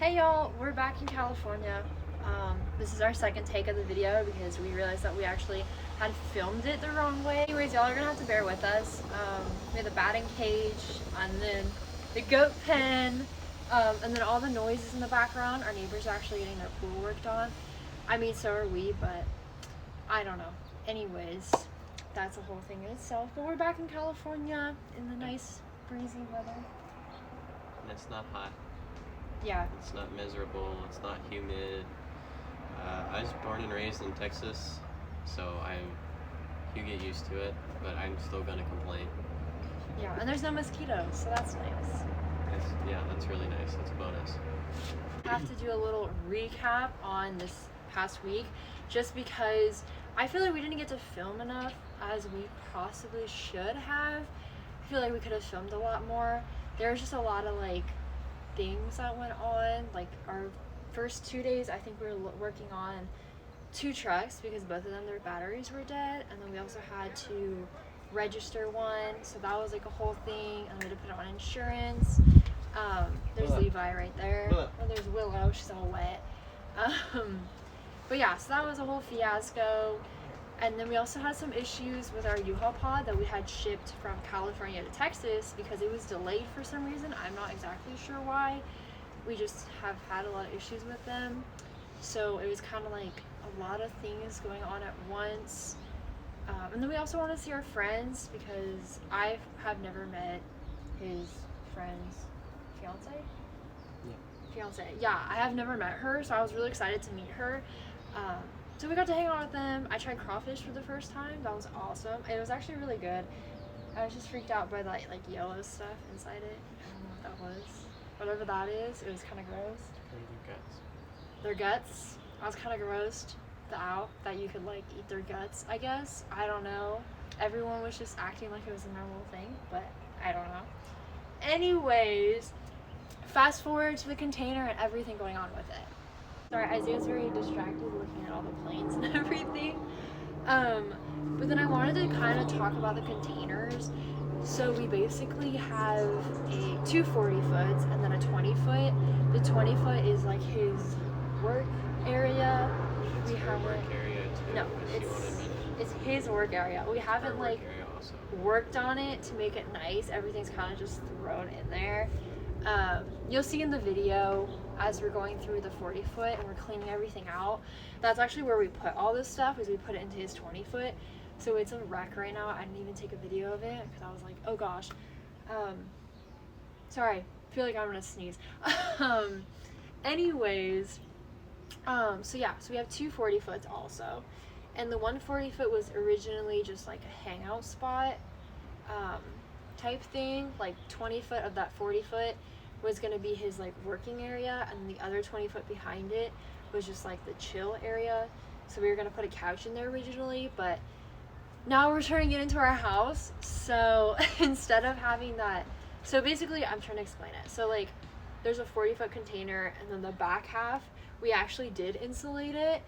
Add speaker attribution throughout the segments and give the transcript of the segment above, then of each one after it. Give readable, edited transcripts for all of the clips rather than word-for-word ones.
Speaker 1: Hey y'all, we're back in California. This is our second take of the video because we realized that we actually had filmed it the wrong way. Anyways, y'all are gonna have to bear with us. We had the batting cage and then the goat pen, and then all the noises in the background. Our neighbors are actually getting their pool worked on. I mean, so are we, but I don't know. Anyways, that's a whole thing in itself. But we're back in California in the nice breezy weather.
Speaker 2: And it's not hot.
Speaker 1: Yeah.
Speaker 2: It's not miserable. It's not humid. I was born and raised in Texas, so you get used to it, but I'm still gonna complain.
Speaker 1: Yeah, and there's no mosquitoes, so that's nice.
Speaker 2: That's really nice. That's a bonus.
Speaker 1: I have to do a little recap on this past week just because I feel like we didn't get to film enough as we possibly should have. I feel like we could have filmed a lot more. There was just a lot of things that went on. Like our first 2 days, I think we were working on 2 trucks because both of them, their batteries were dead, and then we also had to register one, so that was like a whole thing, and we had to put it on insurance. There's
Speaker 2: Willow.
Speaker 1: Levi right there.
Speaker 2: Willow.
Speaker 1: Oh, there's Willow, she's all wet. But yeah, so that was a whole fiasco. And then we also had some issues with our U-Haul pod that we had shipped from California to Texas because it was delayed for some reason. I'm not exactly sure why. We just have had a lot of issues with them. So it was kind of like a lot of things going on at once. And then we also want to see our friends because I have never met his friend's fiance. Yeah, I have never met her, so I was really excited to meet her. So we got to hang out with them. I tried crawfish for the first time. That was awesome. It was actually really good. I was just freaked out by that yellow stuff inside it. I don't know what that was. Whatever that is, it was kind of gross. Their guts. I was kind of grossed out that you could eat their guts, I guess. I don't know. Everyone was just acting like it was a normal thing, but I don't know. Anyways, fast forward to the container and everything going on with it. Sorry, Isaiah's very distracted looking at all the planes and everything. But then I wanted to kind of talk about the containers. So we basically have two 40-foots and then a 20-foot. The 20-foot is his work area.
Speaker 2: It's your work area too.
Speaker 1: No, it's his work area. We haven't worked on it to make it nice. Everything's kind of just thrown in there. You'll see in the video as we're going through the 40-foot and we're cleaning everything out. That's actually where we put all this stuff, is we put it into his 20-foot. So it's a wreck right now. I didn't even take a video of it because I was like, oh gosh. Sorry, I feel like I'm gonna sneeze. Anyways, so yeah, so we have two 40-foots also. And the one 40-foot was originally just a hangout spot type thing. 20-foot of that 40-foot was going to be his working area, and the other 20-foot behind it was just the chill area. So we were going to put a couch in there originally, but now we're turning it into our house. So instead of having that, so basically I'm trying to explain it. So there's a 40-foot container, and then the back half we actually did insulate it.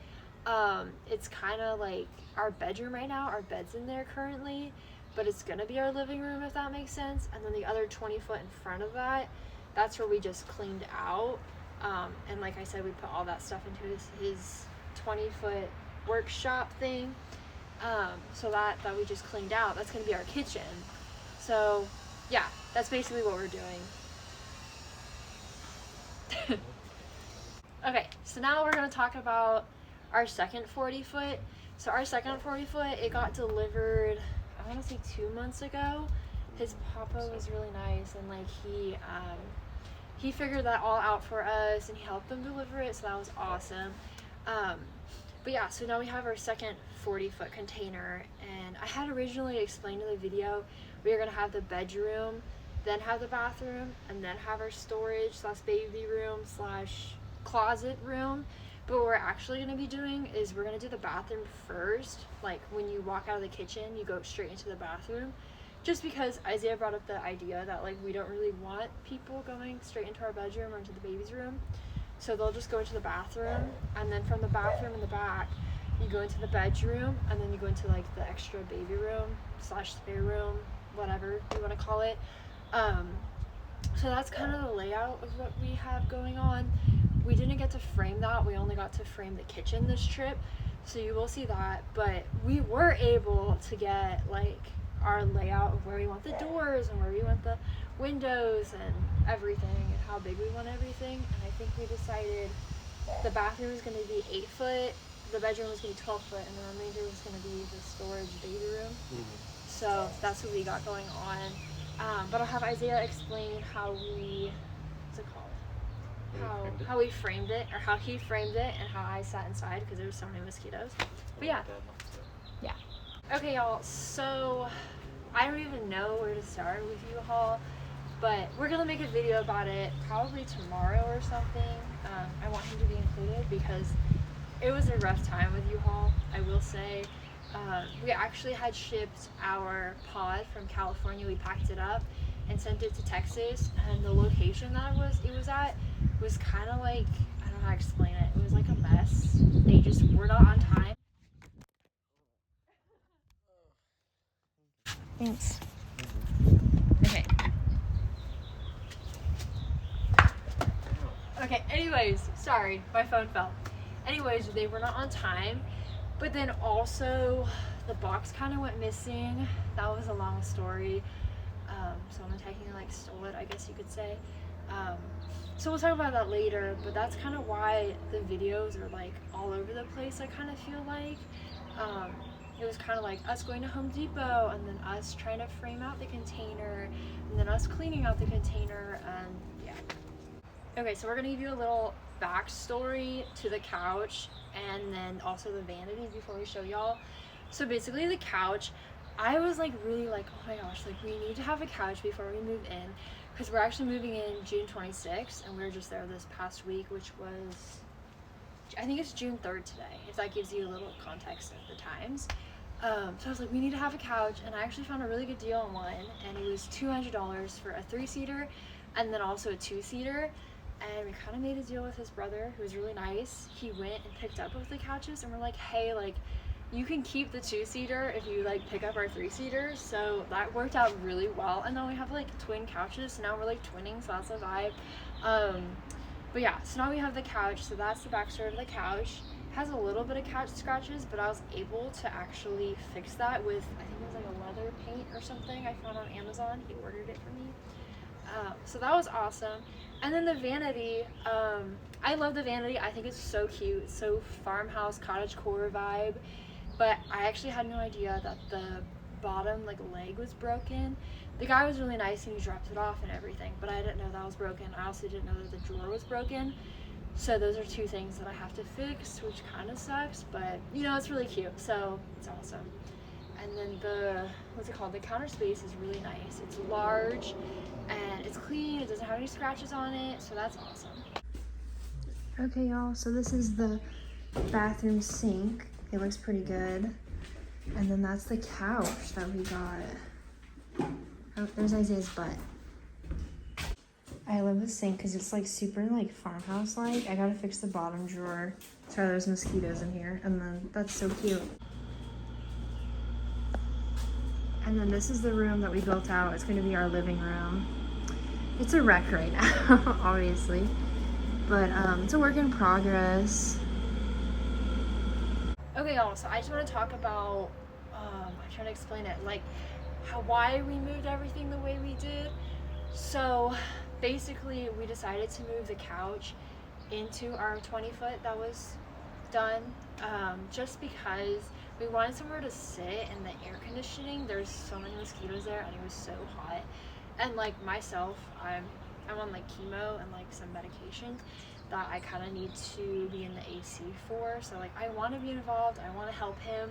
Speaker 1: It's kind of like our bedroom right now. Our bed's in there currently, but it's gonna be our living room, if that makes sense. And then the other 20-foot in front of that, that's where we just cleaned out. And like I said, we put all that stuff into his 20-foot workshop thing. So that we just cleaned out, that's gonna be our kitchen. So yeah, that's basically what we're doing. Okay, so now we're gonna talk about our second 40-foot. So our second 40-foot, it got delivered, I want to say 2 months ago. His papa was really nice, and he figured that all out for us, and he helped them deliver it, so that was awesome. But yeah, so now we have our second 40-foot container, and I had originally explained in the video we were gonna have the bedroom, then have the bathroom, and then have our storage / baby room / closet room. But what we're actually going to be doing is we're going to do the bathroom first. When you walk out of the kitchen, you go straight into the bathroom. Just because Isaiah brought up the idea that we don't really want people going straight into our bedroom or into the baby's room. So they'll just go into the bathroom, and then from the bathroom in the back, you go into the bedroom, and then you go into the extra baby room / spare room, whatever you want to call it. So that's kind of the layout of what we have going on. we didn't get to frame that. We only got to frame the kitchen this trip, so you will see that. But we were able to get like our layout of where we want the doors and where we want the windows and everything, and how big we want everything. And I think we decided the bathroom was going to be 8 foot, the bedroom was going to be 12 foot, and the remainder was going to be the storage baby room. So that's what we got going on. But I'll have Isaiah explain how we, what's it called? How we framed it, or how he framed it, and how I sat inside because there were so many mosquitoes. But yeah. Okay, y'all, so I don't even know where to start with U-Haul, but we're gonna make a video about it probably tomorrow or something. I want him to be included because it was a rough time with U-Haul, I will say. We actually had shipped our pod from California. We packed it up and sent it to Texas, and the location that it was at was kind of like, I don't know how to explain it. It was like a mess. They just were not on time. Thanks. Okay. Okay, anyways, sorry, my phone fell. Anyways, they were not on time, but then also the box kind of went missing. That was a long story. Someone technically like stole it, I guess you could say. So we'll talk about that later, but that's kind of why the videos are like all over the place, I kind of feel like. It was kind of like us going to Home Depot, and then us trying to frame out the container, and then us cleaning out the container, and yeah. Okay, so we're gonna give you a little backstory to the couch, and then also the vanity before we show y'all. So basically the couch, I was like really like, oh my gosh, like we need to have a couch before we move in, because we're actually moving in June 26th, and we were just there this past week, which was, I think it's June 3rd today, if that gives you a little context of the times. So I was like, we need to have a couch, and I actually found a really good deal on one, and it was $200 for a 3-seater and then also a 2-seater. And we kind of made a deal with his brother, who was really nice. He went and picked up both the couches, and we're like, hey, like, you can keep the 2-seater if you like pick up our 3-seater. So that worked out really well. And then we have like twin couches, so now we're like twinning, so that's a vibe. But yeah, so now we have the couch, so that's the backstory of the couch. It has a little bit of couch scratches, but I was able to actually fix that with, I think it was like a leather paint or something I found on Amazon. He ordered it for me. So that was awesome. And then the vanity, I love the vanity. I think it's so cute. It's so farmhouse, cottagecore vibe. But I actually had no idea that the bottom like leg was broken. The guy was really nice and he dropped it off and everything, but I didn't know that was broken. I also didn't know that the drawer was broken. So those are two things that I have to fix, which kind of sucks, but you know, it's really cute, so it's awesome. And then the, what's it called? The counter space is really nice. It's large and it's clean. It doesn't have any scratches on it, so that's awesome. Okay, y'all, so this is the bathroom sink. It looks pretty good. And then that's the couch that we got. Oh, there's Isaiah's butt. I love the sink because it's like super like farmhouse-like. I gotta fix the bottom drawer. Sorry, there's mosquitoes in here. And then that's so cute. And then this is the room that we built out. It's gonna be our living room. It's a wreck right now, obviously. But it's a work in progress. Okay, y'all, so I just want to talk about, I'm trying to explain it, like why we moved everything the way we did. So basically we decided to move the couch into our 20-foot that was done, just because we wanted somewhere to sit, and the air conditioning, there's so many mosquitoes there and it was so hot. And like myself, I'm on like chemo and like some medication that I kind of need to be in the AC for. So like I want to be involved, I want to help him.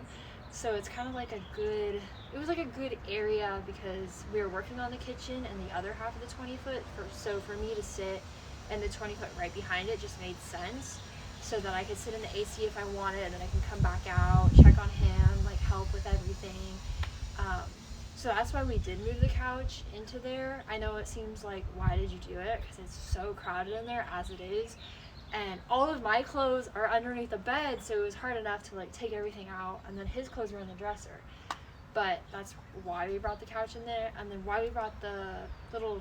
Speaker 1: So it's kind of like it was like a good area because we were working on the kitchen and the other half of the 20-foot. So for me to sit in the 20-foot right behind it just made sense, so that I could sit in the AC if I wanted, and then I can come back out, check on him, like help with everything. So that's why we did move the couch into there. I know it seems like, why did you do it? Because it's so crowded in there as it is. And all of my clothes are underneath the bed, so it was hard enough to like take everything out, and then his clothes were in the dresser. But that's why we brought the couch in there, and then why we brought the little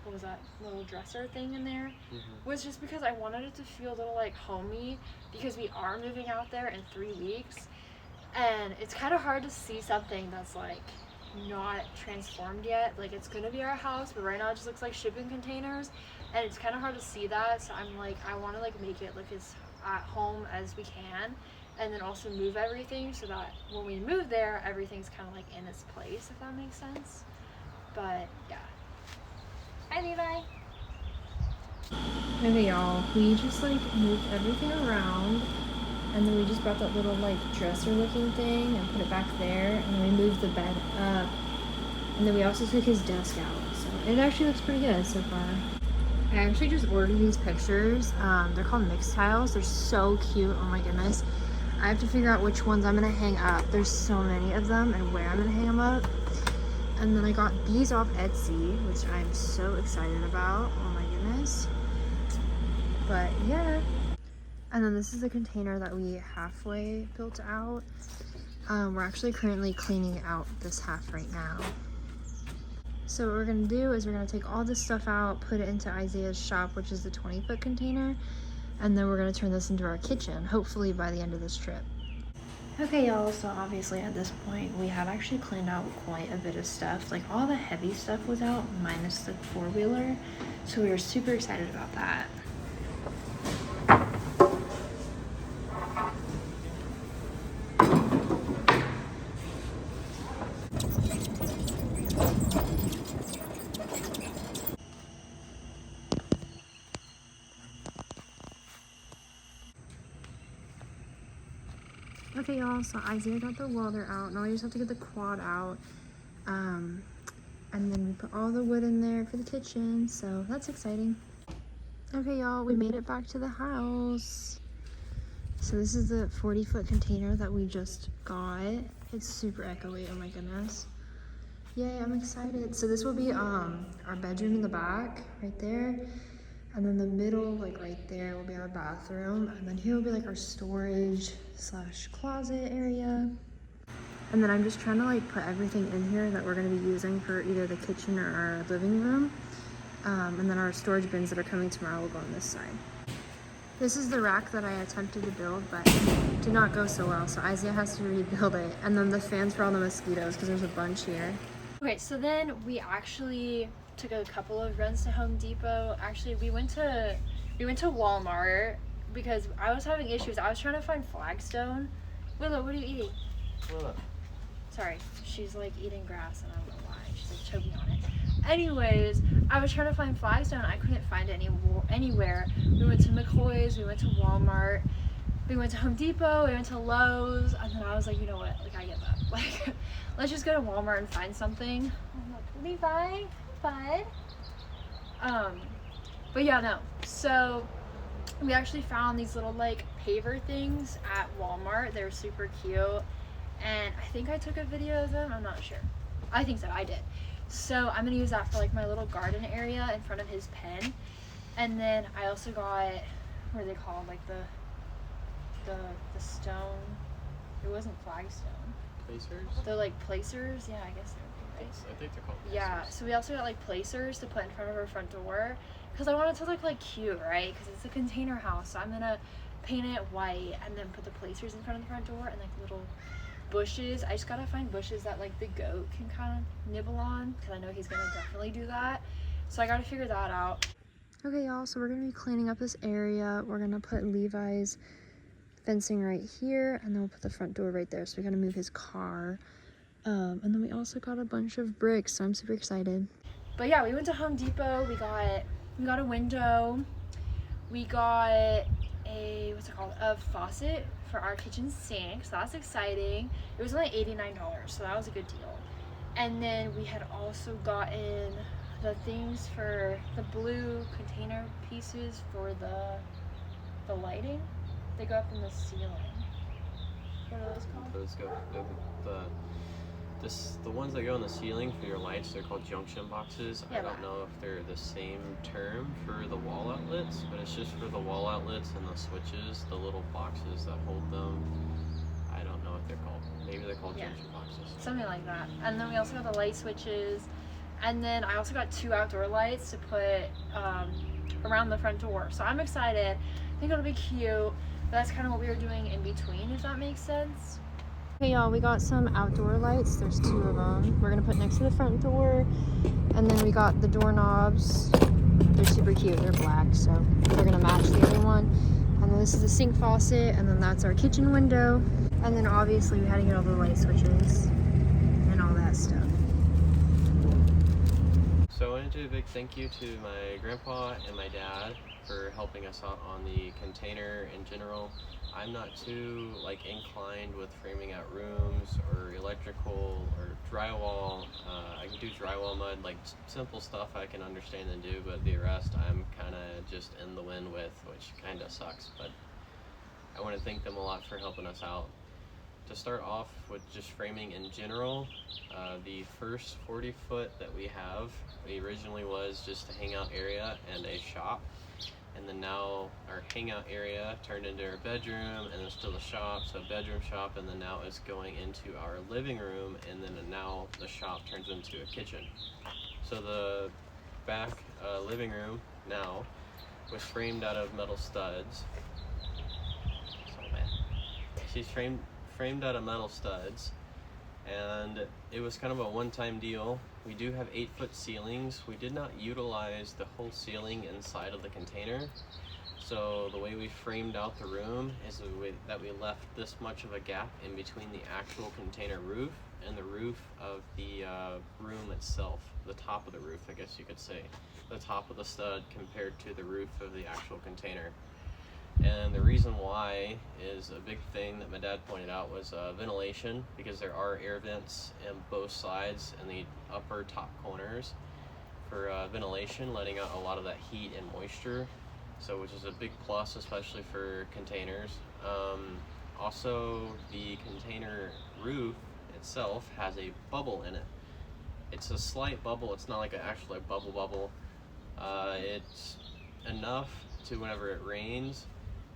Speaker 1: what was that little dresser thing in there,
Speaker 2: Mm-hmm.
Speaker 1: was just because I wanted it to feel a little like homey, because we are moving out there in 3 weeks, and it's kind of hard to see something that's like not transformed yet. Like, it's gonna be our house, but right now it just looks like shipping containers, and it's kind of hard to see that. So I'm like, I want to like make it look as at home as we can, and then also move everything so that when we move there, everything's kind of like in its place, if that makes sense. But yeah. Hi, Levi. Okay, y'all, we just like moved everything around, and then we just brought that little like dresser looking thing and put it back there, and then we moved the bed up, and then we also took his desk out. So it actually looks pretty good so far. I actually just ordered these pictures. They're called mixed tiles. They're so cute. Oh my goodness. I have to figure out which ones I'm gonna hang up. There's so many of them, and where I'm gonna hang them up. And then I got these off Etsy, which I'm so excited about. Oh my goodness. But yeah. And then this is the container that we halfway built out. We're actually currently cleaning out this half right now. So what we're gonna do is we're gonna take all this stuff out, put it into Isaiah's shop, which is the 20-foot container, and then we're gonna turn this into our kitchen, hopefully by the end of this trip. Okay, y'all, so obviously at this point we have actually cleaned out quite a bit of stuff. Like, all the heavy stuff was out, minus the four-wheeler, so we were super excited about that. Okay, y'all, so Isaiah got the welder out. Now we just have to get the quad out. And then we put all the wood in there for the kitchen, so that's exciting. Okay, y'all, we made it back to the house. So this is the 40-foot container that we just got. It's super echoey, oh my goodness. Yay, I'm excited. So this will be our bedroom in the back, right there. And then the middle, like right there, will be our bathroom. And then here will be like our storage / closet area. And then I'm just trying to like put everything in here that we're gonna be using for either the kitchen or our living room. And then our storage bins that are coming tomorrow will go on this side. This is the rack that I attempted to build, but it did not go so well. So Isaiah has to rebuild it. And then the fans for all the mosquitoes, because there's a bunch here. Okay, so then we actually took a couple of runs to Home Depot. Actually, we went to Walmart because I was having issues. I was trying to find flagstone. Willow, what are you eating?
Speaker 2: Willow.
Speaker 1: Sorry, she's like eating grass and I don't know why. She's like choking on it. Anyways, I was trying to find flagstone. I couldn't find it anywhere. We went to McCoy's, we went to Walmart, we went to Home Depot, we went to Lowe's, and then I was like, you know what? Like, I give up. Like, let's just go to Walmart and find something. Oh, look, Levi, bud. But yeah, no. So we actually found these little like paver things at Walmart. They were super cute. And I think I took a video of them. I'm not sure. I think so. I did. So I'm going to use that for like my little garden area in front of his pen. And then I also got, what are they called? Like the stone. It wasn't flagstone.
Speaker 2: Placers?
Speaker 1: They're like placers. Yeah, I guess they would be, right?
Speaker 2: I think they're called placers.
Speaker 1: Yeah. So we also got like placers to put in front of our front door. Because I want it to look like cute, right? Because it's a container house. So I'm going to paint it white and then put the placers in front of the front door and like little bushes. I just gotta find bushes that like the goat can kind of nibble on, because I know he's gonna definitely do that. So I gotta figure that out. Okay, y'all, so we're gonna be cleaning up this area. We're gonna put Levi's fencing right here, and then we'll put the front door right there. So we're gonna move his car. And then we also got a bunch of bricks, so I'm super excited. But yeah, we went to Home Depot. We got a window. We got a faucet for our kitchen sink, so that's exciting. It was only $89, so that was a good deal. And then we had also gotten the things for the blue container pieces for the lighting. They go up in the ceiling. What are those called?
Speaker 2: Those go the ones that go in the ceiling for your lights. They're called junction boxes.
Speaker 1: Yeah,
Speaker 2: I don't know if they're the same term for the wall outlets, but it's just for the wall outlets and the switches, the little boxes that hold them. I don't know what they're called. Maybe they're called junction boxes.
Speaker 1: Something like that. And then we also got the light switches, And then I also got 2 outdoor lights to put around the front door. So I'm excited. I think it'll be cute. But that's kind of what we were doing in between, if that makes sense. Okay, y'all, we got some outdoor lights. There's 2 of them. We're gonna put next to the front door. And then we got the doorknobs. They're super cute. They're black, so they're gonna match the other one. And then this is the sink faucet, and then that's our kitchen window. And then obviously we had to get all the light switches and all that stuff.
Speaker 2: So I want to do a big thank you to my grandpa and my dad for helping us out on the container in general. I'm not too inclined with framing out rooms or electrical or drywall. I can do drywall mud, simple stuff I can understand and do, but the rest I'm kind of just in the wind with, which kind of sucks. But I want to thank them a lot for helping us out. To start off with just framing in general, the first 40 foot that we have, originally was just a hangout area and a shop. And then now our hangout area turned into our bedroom, and then still a shop, so bedroom shop, and then now it's going into our living room, and then now the shop turns into a kitchen. So the back living room now was framed out of metal studs. So man, she's framed out of metal studs, and it was kind of a one-time deal. We do have 8-foot ceilings. We did not utilize the whole ceiling inside of the container, so the way we framed out the room is that we left this much of a gap in between the actual container roof and the roof of the room itself, the top of the roof, I guess you could say, the top of the stud compared to the roof of the actual container. And the reason why is a big thing that my dad pointed out was ventilation, because there are air vents in both sides and the upper top corners for ventilation, letting out a lot of that heat and moisture, so which is a big plus, especially for containers. Also, the container roof itself has a bubble in it. It's a slight bubble. It's not like an actual bubble. It's enough to whenever it rains,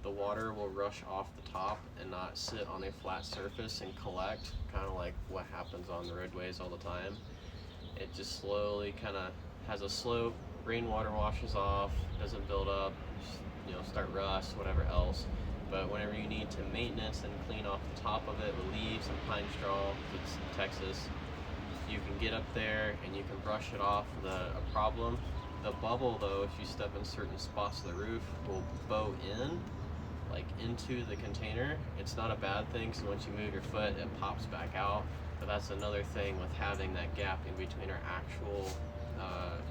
Speaker 2: the water will rush off the top and not sit on a flat surface and collect, kind of like what happens on the roadways all the time. It just slowly kind of has a slope, rainwater washes off, doesn't build up, start rust, whatever else. But whenever you need to maintenance and clean off the top of it with leaves and pine straw, because it's Texas, you can get up there and you can brush it off without a problem. The bubble, though, if you step in certain spots of the roof, will bow in, into the container. It's not a bad thing, because once you move your foot, it pops back out. But that's another thing with having that gap in between our actual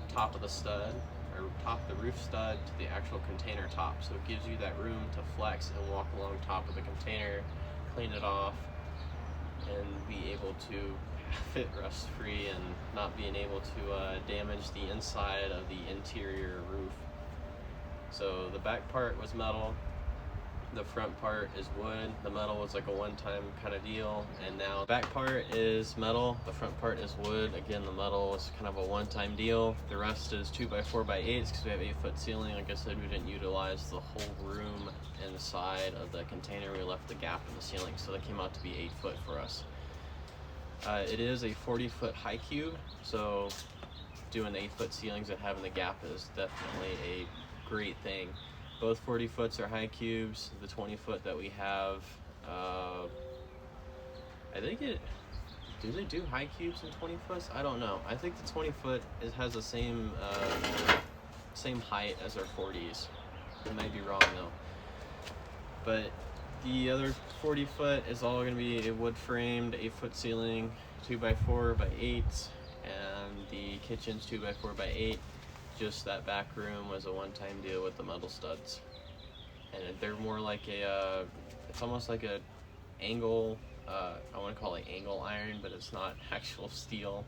Speaker 2: top of the stud, or top of the roof stud, to the actual container top. So it gives you that room to flex and walk along top of the container, clean it off, and be able to have it rust free and not being able to damage the inside of the interior roof. So the back part was metal, the front part is wood. The metal was like a one-time kind of deal, and now the back part is metal, the front part is wood. Again, the metal is kind of a one-time deal. The rest is 2x4x8s because we have 8-foot ceiling. Like I said, we didn't utilize the whole room inside of the container. We left the gap in the ceiling, so that came out to be 8 foot for us. It is a 40-foot high cube, so doing 8-foot ceilings and having the gap is definitely a great thing. Both 40 foots are high cubes. The 20 foot that we have, I think do they do high cubes in 20 foots? I don't know. I think the 20 foot has the same height as our 40s. I might be wrong though. But the other 40 foot is all going to be a wood framed 8-foot ceiling, 2x4x8, and the kitchen's 2x4x8. Just that back room was a one-time deal with the metal studs, and they're more like it's almost like a angle, I want to call it angle iron, but it's not actual steel.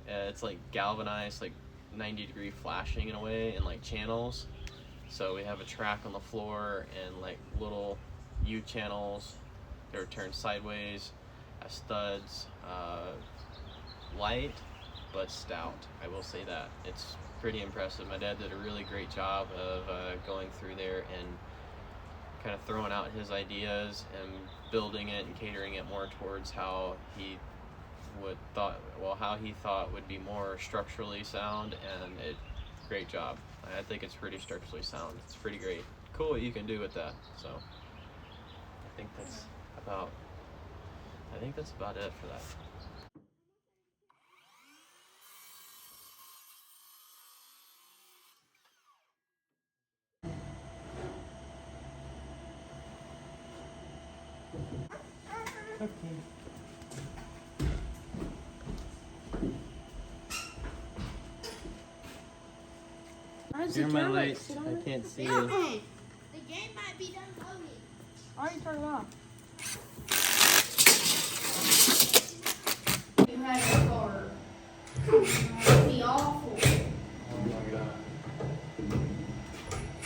Speaker 2: It's like galvanized, like 90-degree flashing in a way, and like channels. So we have a track on the floor and like little U channels. They're turned sideways as studs. Light but stout, I will say that. It's pretty impressive. My dad did a really great job of going through there and kind of throwing out his ideas and building it and catering it more towards how he how he thought would be more structurally sound, and great job. I think it's pretty structurally sound. It's pretty great. Cool what you can do with that. So I think that's about it for that.
Speaker 3: Okay. You're my light. I can't see you.
Speaker 4: The game might be done loading.
Speaker 1: Why are you turning off?
Speaker 4: You had a car. It'd be awful.
Speaker 2: Oh my god.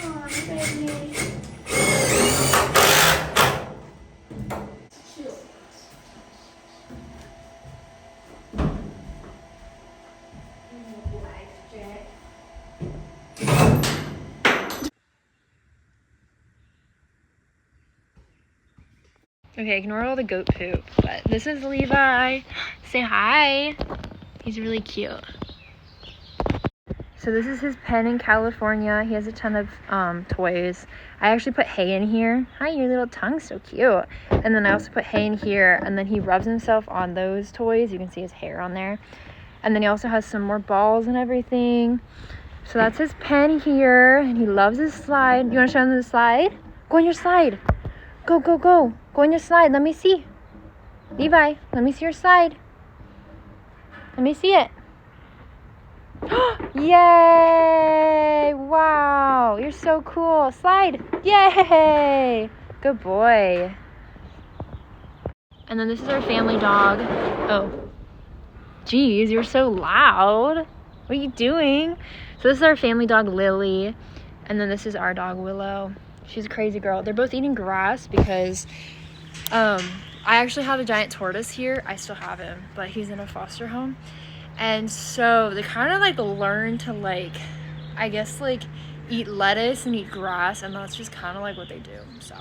Speaker 4: Oh, baby. Chill. Jack.
Speaker 1: Okay, ignore all the goat poop. But this is Levi. Say hi. He's really cute. So this is his pen in California. He has a ton of toys. I actually put hay in here. Hi, your little tongue's so cute. And then I also put hay in here, and then he rubs himself on those toys. You can see his hair on there. And then he also has some more balls and everything. So that's his pen here, and he loves his slide. You want to show him the slide? Go on your slide. Go, go, go. Go on your slide. Let me see. Levi, let me see your slide. Let me see it. Yay! Wow, you're so cool. Slide. Yay! Good boy. And then this is our family dog. Oh. Geez, you're so loud. What are you doing? So this is our family dog, Lily. And then this is our dog, Willow. She's a crazy girl. They're both eating grass because I actually had a giant tortoise here. I still have him, but he's in a foster home. And so they kind of like learn to like, I guess like eat lettuce and eat grass, and that's just kind of like what they do. So